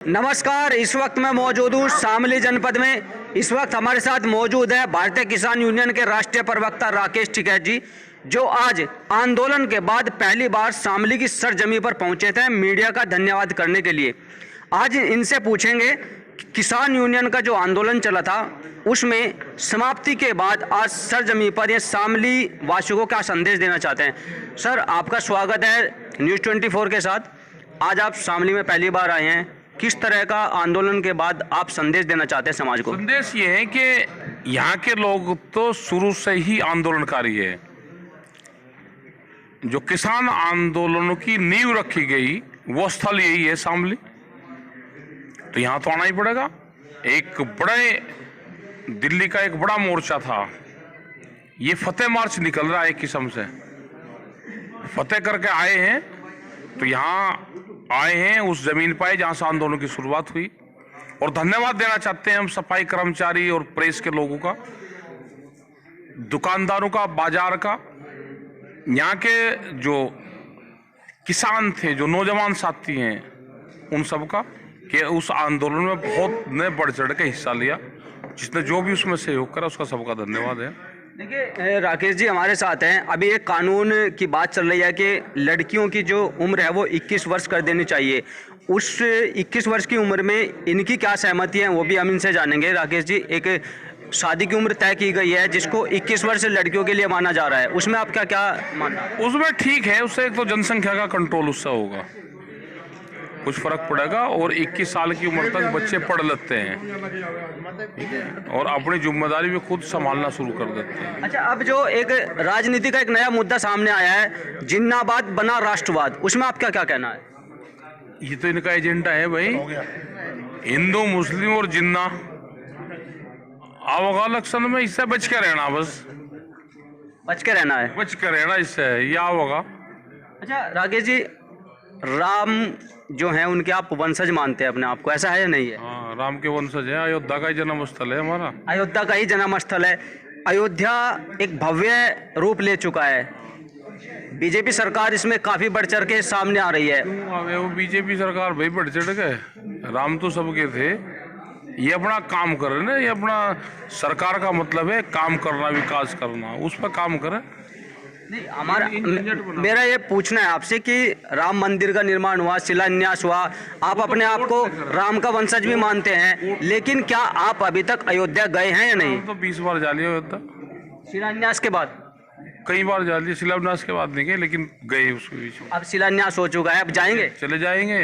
नमस्कार। इस वक्त मैं मौजूद हूँ शामली जनपद में। इस वक्त हमारे साथ मौजूद है भारतीय किसान यूनियन के राष्ट्रीय प्रवक्ता राकेश टिकैत जी, जो आज आंदोलन के बाद पहली बार शामली की सरजमी पर पहुंचे थे मीडिया का धन्यवाद करने के लिए। आज इनसे पूछेंगे किसान यूनियन का जो आंदोलन चला था उसमें समाप्ति के बाद आज सरजमी पर ये शामली वासियों को क्या संदेश देना चाहते हैं। सर, आपका स्वागत है न्यूज़ 24 के साथ। आज आप शामली में पहली बार आए हैं, किस तरह का आंदोलन के बाद आप संदेश देना चाहते हैं समाज को? संदेश ये है कि यहाँ के लोग तो शुरू से ही आंदोलनकारी है। जो किसान आंदोलनों की नींव रखी गई वो स्थल यही है शामली, तो यहाँ तो आना ही पड़ेगा। एक बड़े दिल्ली का एक बड़ा मोर्चा था, ये फतेह मार्च निकल रहा है एक किस्म से, फतेह करके आए हैं। तो यहाँ आए हैं उस जमीन पर जहां से आंदोलन की शुरुआत हुई, और धन्यवाद देना चाहते हैं हम सफाई कर्मचारी और प्रेस के लोगों का, दुकानदारों का, बाजार का, यहाँ के जो किसान थे, जो नौजवान साथी हैं, उन सब का, कि उस आंदोलन में बहुत ने बढ़ चढ़ के हिस्सा लिया। जिसने जो भी उसमें सहयोग करा उसका सबका धन्यवाद है। देखिए राकेश जी हमारे साथ हैं। अभी एक कानून की बात चल रही है कि लड़कियों की जो उम्र है वो 21 वर्ष कर देनी चाहिए। उस 21 वर्ष की उम्र में इनकी क्या सहमति है वो भी हम इनसे जानेंगे। राकेश जी, एक शादी की उम्र तय की गई है जिसको 21 वर्ष लड़कियों के लिए माना जा रहा है, उसमें आपका क्या मानना है? उसमें ठीक है, उससे एक तो जनसंख्या का कंट्रोल उससे होगा, कुछ फर्क पड़ेगा, और 21 साल की उम्र तक बच्चे पढ़ लेते हैं और अपनी जिम्मेदारी भी खुद संभालना शुरू कर देते हैं। अच्छा, अब जो एक राजनीति का एक नया मुद्दा सामने आया है, जिन्नाबाद बना राष्ट्रवाद, उसमें आपका क्या कहना है? ये तो इनका एजेंडा है भाई, हिंदू मुस्लिम और जिन्ना आओगा इलेक्शन में, इससे बच के रहना, बस बच के रहना है, बच के रहना, इससे ये आओगा। अच्छा राकेश जी, राम जो है उनके आप वंशज मानते हैं अपने आप को, ऐसा है या नहीं है? हाँ, राम के वंशज है, अयोध्या का ही जन्म स्थल है हमारा। अयोध्या का ही जन्म स्थल है। अयोध्या एक भव्य रूप ले चुका है, बीजेपी सरकार इसमें काफी बढ़ चढ़ के सामने आ रही है। वो बीजेपी सरकार भाई बढ़ चढ़ के, राम तो सबके थे, ये अपना काम कर रहे ना, ये अपना सरकार का मतलब है काम करना, विकास करना, उस पर काम करें। नहीं, हमारा मेरा ये पूछना है आपसे कि राम मंदिर का निर्माण हुआ, शिलान्यास हुआ, आप अपने आप को राम का वंशज भी मानते हैं, लेकिन क्या आप अभी तक अयोध्या गए हैं या नहीं? तो 20 बार जा लिया अयोध्या, शिलान्यास के बाद कई बार जा लिया, शिलान्यास के बाद नहीं गए, लेकिन गए उसके बीच में। अब शिलान्यास हो चुका है, अब जाएंगे? चले जाएंगे,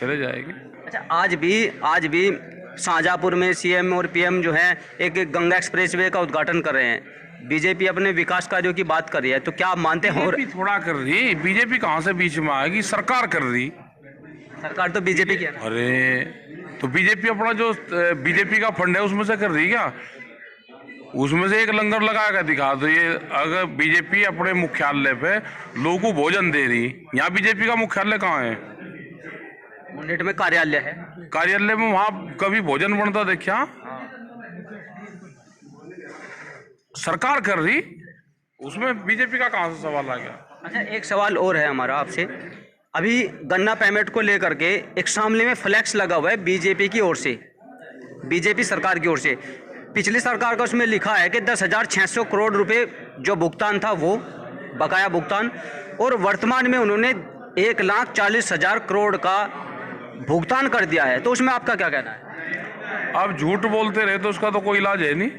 चले जाएंगे। अच्छा, आज भी शाहजहाँपुर में सीएम और पीएम जो है एक गंगा एक्सप्रेसवे का उद्घाटन कर रहे हैं। बीजेपी अपने विकास कार्यों की बात कर रही है, तो क्या आप मानते हैं? और थोड़ा कर रही, बीजेपी कहाँ से बीच में आएगी, सरकार कर रही, सरकार तो बीजेपी की है। अरे तो बीजेपी अपना जो बीजेपी का फंड है उसमें से कर रही क्या? उसमें से एक लंगर लगा कर दिखा दो। ये अगर बीजेपी अपने मुख्यालय पे लोगों को भोजन दे रही, यहाँ बीजेपी का मुख्यालय कहाँ है? मुंडेट में कार्यालय है, कार्यालय में वहाँ कभी भोजन बनता देखा? सरकार कर रही, उसमें बीजेपी का कहाँ से सवाल आ गया? अच्छा, एक सवाल और है हमारा आपसे। अभी गन्ना पेमेंट को लेकर के एक शामली में फ्लैक्स लगा हुआ है बीजेपी की ओर से, बीजेपी सरकार की ओर से। पिछली सरकार का उसमें लिखा है कि 10,600 करोड़ रुपए जो भुगतान था वो बकाया भुगतान, और वर्तमान में उन्होंने 1,40,000 करोड़ का भुगतान कर दिया है, तो उसमें आपका क्या कहना है? आप झूठ बोलते रहे तो उसका तो कोई इलाज है नहीं।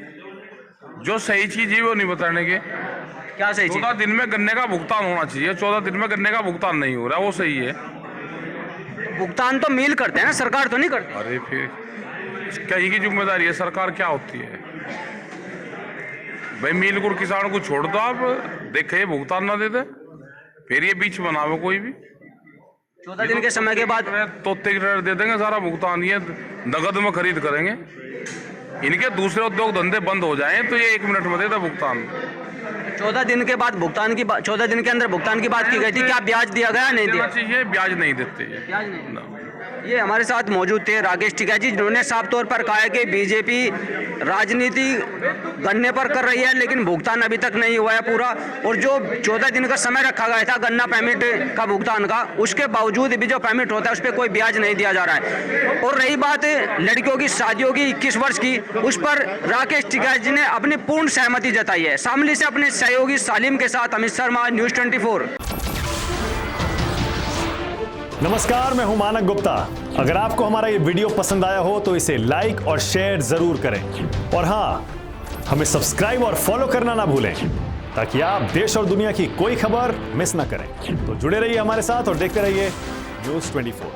जो सही चीज है वो नहीं बताने के। क्या सही चीज? 14 दिन में गन्ने का भुगतान होना चाहिए, 14 दिन में गन्ने का भुगतान नहीं हो रहा, वो सही है? भुगतान तो मिल करते हैं ना, सरकार तो नहीं करती। अरे फिर कहीं की जिम्मेदारी है, सरकार क्या होती है भाई? मिल को किसान को छोड़ दो, आप देखे भुगतान ना देते, फिर ये बीच बनावे कोई भी। 14 दिन के समय के बाद तोते की तरह दे देंगे सारा भुगतान, ये नगद में खरीद करेंगे। इनके दूसरे उद्योग धंधे बंद हो जाएं तो ये 1 मिनट में देता भुगतान। 14 दिन के बाद भुगतान की 14 दिन के अंदर भुगतान की बात की गई थी, क्या ब्याज दिया गया? नहीं दिया चाहिए, ब्याज नहीं देते, ब्याज नहीं। ये हमारे साथ मौजूद थे राकेश टिकैत जी, जिन्होंने साफ तौर पर कहा है कि बीजेपी राजनीति गन्ने पर कर रही है, लेकिन भुगतान अभी तक नहीं हुआ है पूरा। और जो 14 दिन का समय रखा गया था गन्ना परमिट का भुगतान का, उसके बावजूद भी जो परमिट होता है उस पर कोई ब्याज नहीं दिया जा रहा है। और रही बात लड़कियों की शादियों की 21 वर्ष की, उस पर राकेश टिकैत जी ने अपनी पूर्ण सहमति जताई है। शामली से अपने सहयोगी सालिम के साथ अमित शर्मा, न्यूज़ 24। नमस्कार, मैं हूं मानक गुप्ता। अगर आपको हमारा ये वीडियो पसंद आया हो तो इसे लाइक और शेयर जरूर करें, और हां, हमें सब्सक्राइब और फॉलो करना ना भूलें ताकि आप देश और दुनिया की कोई खबर मिस ना करें। तो जुड़े रहिए हमारे साथ और देखते रहिए न्यूज़ 24।